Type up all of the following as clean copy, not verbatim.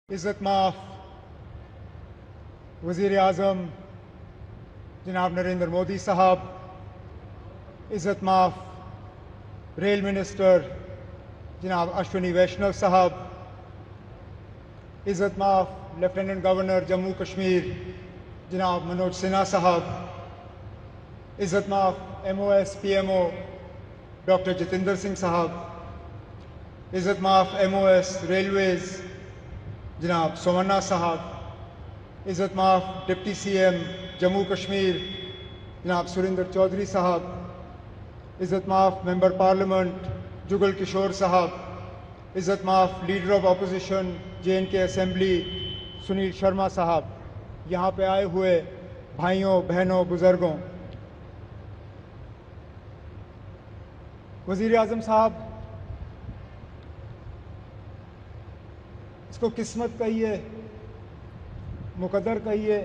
इज़्ज़त माफ़ वज़ीर आज़म जनाब नरेंद्र मोदी साहब, इज़्ज़त माफ़ रेल मिनिस्टर जनाब अश्विनी वैष्णव साहब, इज़्ज़त माफ़ लेफ्टिनेंट गवर्नर जम्मू कश्मीर जनाब मनोज सिन्हा साहब, इज़्ज़त माफ़ MOS PMO doctor Jitendra Singh साहब, इज़्ज़त माफ़ MOS रेलवेज़ जनाब सोमन्ना साहब, इज़्ज़त माफ़ डिप्टी CM जम्मू कश्मीर जनाब सुरेंद्र चौधरी साहब, इज़्ज़त माफ़ मेंबर पार्लियामेंट जुगल किशोर साहब, इज़्ज़त माफ़ leader of opposition JNK assembly Sunil Sharma साहब, यहाँ पे आए हुए भाइयों बहनों बुज़ुर्गों, वज़ीर आज़म साहब, इसको किस्मत कहिए, मुकद्दर कहिए,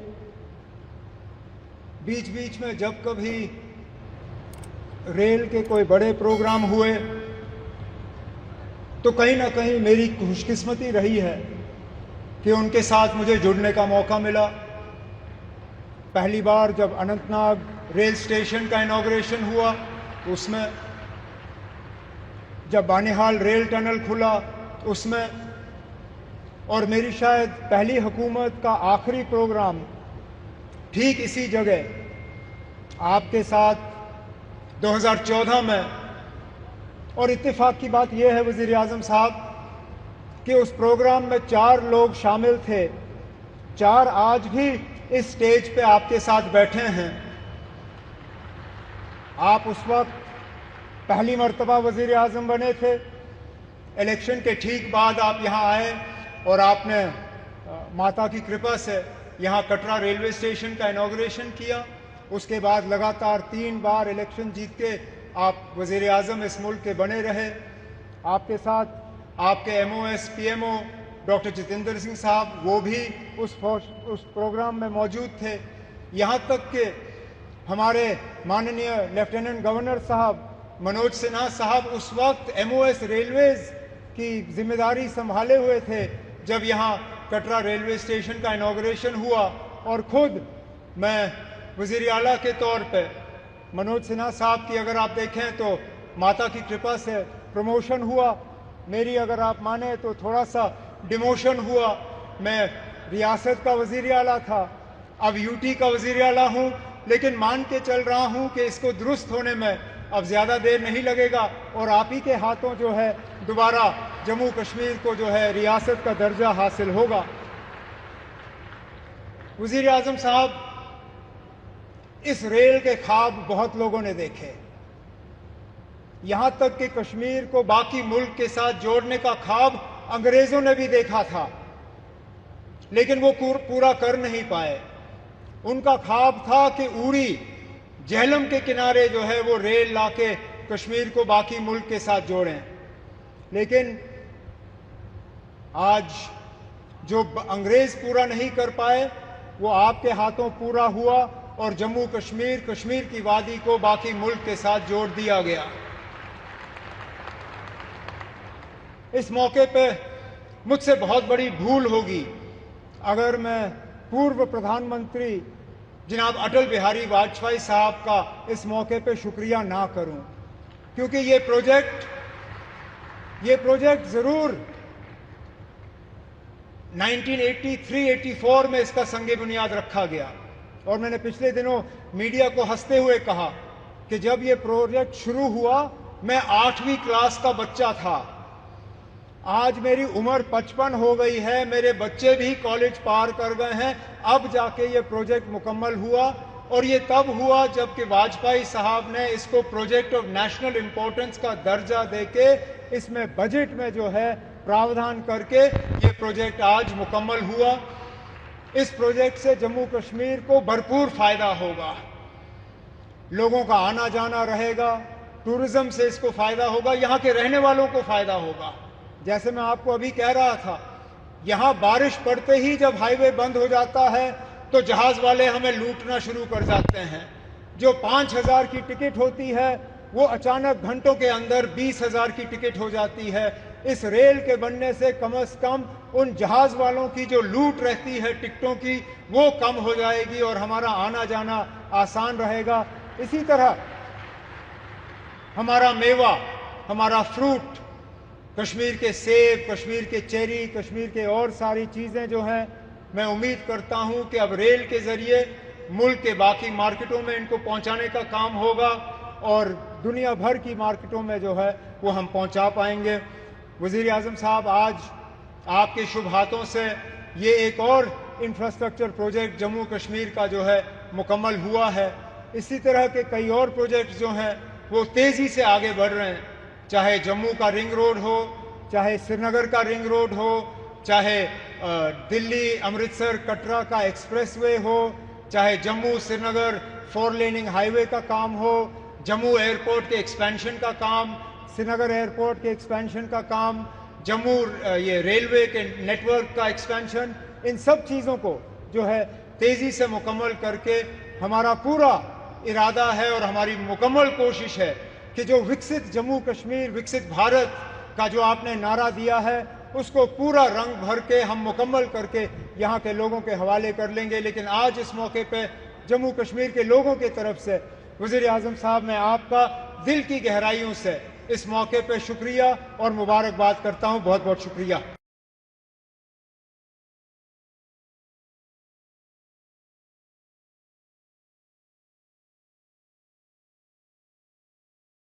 बीच बीच में जब कभी रेल के कोई बड़े प्रोग्राम हुए तो कहीं ना कहीं मेरी खुशकिस्मती रही है कि उनके साथ मुझे जुड़ने का मौका मिला। पहली बार जब अनंतनाग रेल स्टेशन का इनॉग्रेशन हुआ उसमें, जब बानिहाल रेल टनल खुला उसमें, और मेरी शायद पहली हुकूमत का आखिरी प्रोग्राम ठीक इसी जगह आपके साथ 2014 में। और इत्तेफाक की बात यह है वज़ीर आज़म साहब कि उस प्रोग्राम में 4 लोग शामिल थे, 4 आज भी इस स्टेज पे आपके साथ बैठे हैं। आप उस वक्त पहली मर्तबा वज़ीर आज़म बने थे, इलेक्शन के ठीक बाद आप यहाँ आए और आपने माता की कृपा से यहाँ कटरा रेलवे स्टेशन का इनॉग्रेशन किया। उसके बाद लगातार 3 बार इलेक्शन जीत के आप वज़ीर आज़म इस मुल्क के बने रहे। आपके साथ आपके MOS PMO doctor Jitendra Singh साहब, वो भी उस प्रोग्राम में मौजूद थे। यहाँ तक कि हमारे माननीय लेफ्टिनेंट गवर्नर साहब मनोज सिन्हा साहब उस वक्त MOS रेलवेज़ की जिम्मेदारी संभाले हुए थे जब यहाँ कटरा रेलवे स्टेशन का इनॉग्रेशन हुआ, और ख़ुद मैं वज़ीर आला के तौर पे मनोज सिन्हा साहब की अगर आप देखें तो माता की कृपा से प्रमोशन हुआ, मेरी अगर आप माने तो थोड़ा सा डिमोशन हुआ। मैं रियासत का वज़ीर आला था, अब UT का वज़ीर आला हूँ, लेकिन मान के चल रहा हूँ कि इसको दुरुस्त होने में अब ज़्यादा देर नहीं लगेगा और आप ही के हाथों जो है दोबारा जम्मू कश्मीर को जो है रियासत का दर्जा हासिल होगा। वज़ीर आज़म साहब, इस रेल के ख्वाब बहुत लोगों ने देखे, यहाँ तक कि कश्मीर को बाकी मुल्क के साथ जोड़ने का ख्वाब अंग्रेज़ों ने भी देखा था, लेकिन वो पूरा कर नहीं पाए। उनका ख्वाब था कि उड़ी झेलम के किनारे जो है वो रेल लाके कश्मीर को बाकी मुल्क के साथ जोड़ें, लेकिन आज जो अंग्रेज़ पूरा नहीं कर पाए वो आपके हाथों पूरा हुआ और जम्मू कश्मीर, कश्मीर की वादी को बाकी मुल्क के साथ जोड़ दिया गया। इस मौके पे मुझसे बहुत बड़ी भूल होगी अगर मैं पूर्व प्रधानमंत्री जनाब अटल बिहारी वाजपेयी साहब का इस मौके पे शुक्रिया ना करूं, क्योंकि ये प्रोजेक्ट ज़रूर 1983-84 में इसका संगे बुनियाद रखा गया, और मैंने पिछले दिनों मीडिया को हंसते हुए कहा कि जब ये प्रोजेक्ट शुरू हुआ मैं 8वीं क्लास का बच्चा था। आज मेरी उम्र 55 हो गई है, मेरे बच्चे भी कॉलेज पार कर गए हैं, अब जाके ये प्रोजेक्ट मुकम्मल हुआ। और ये तब हुआ जबकि वाजपेयी साहब ने इसको प्रोजेक्ट ऑफ नेशनल इंपॉर्टेंस का दर्जा देके इसमें बजट में जो है प्रावधान करके ये प्रोजेक्ट आज मुकम्मल हुआ। इस प्रोजेक्ट से जम्मू कश्मीर को भरपूर फ़ायदा होगा, लोगों का आना जाना रहेगा, टूरिज़्म से इसको फ़ायदा होगा, यहाँ के रहने वालों को फ़ायदा होगा। जैसे मैं आपको अभी कह रहा था, यहाँ बारिश पड़ते ही जब हाईवे बंद हो जाता है तो जहाज़ वाले हमें लूटना शुरू कर जाते हैं। जो 5,000 की टिकट होती है वो अचानक घंटों के अंदर 20,000 की टिकट हो जाती है। इस रेल के बनने से कम उन जहाज़ वालों की जो लूट रहती है टिकटों की, वो कम हो जाएगी और हमारा आना जाना आसान रहेगा। इसी तरह हमारा मेवा, हमारा फ्रूट, कश्मीर के सेब, कश्मीर के चेरी, कश्मीर के और सारी चीज़ें जो हैं, मैं उम्मीद करता हूं कि अब रेल के ज़रिए मुल्क के बाकी मार्केटों में इनको पहुंचाने का काम होगा और दुनिया भर की मार्केटों में जो है वो हम पहुंचा पाएंगे। वज़ीर आज़म साहब, आज आपके शुभ हाथों से ये एक और इंफ्रास्ट्रक्चर प्रोजेक्ट जम्मू कश्मीर का जो है मुकम्मल हुआ है। इसी तरह के कई और प्रोजेक्ट्स जो हैं वो तेज़ी से आगे बढ़ रहे हैं, चाहे जम्मू का रिंग रोड हो, चाहे श्रीनगर का रिंग रोड हो, चाहे दिल्ली अमृतसर कटरा का एक्सप्रेसवे हो, चाहे जम्मू श्रीनगर 4 लेनिंग हाईवे का काम हो, जम्मू एयरपोर्ट के एक्सपेंशन का काम, श्रीनगर एयरपोर्ट के एक्सपेंशन का काम, जम्मू ये रेलवे के नेटवर्क का एक्सपेंशन, इन सब चीज़ों को जो है तेज़ी से मुकम्मल करके हमारा पूरा इरादा है और हमारी मुकम्मल कोशिश है कि जो विकसित जम्मू कश्मीर, विकसित भारत का जो आपने नारा दिया है, उसको पूरा रंग भर के हम मुकम्मल करके यहाँ के लोगों के हवाले कर लेंगे। लेकिन आज इस मौके पे जम्मू कश्मीर के लोगों की तरफ से वज़ीर आज़म साहब, मैं आपका दिल की गहराइयों से इस मौके पे शुक्रिया और मुबारकबाद करता हूँ। बहुत बहुत शुक्रिया।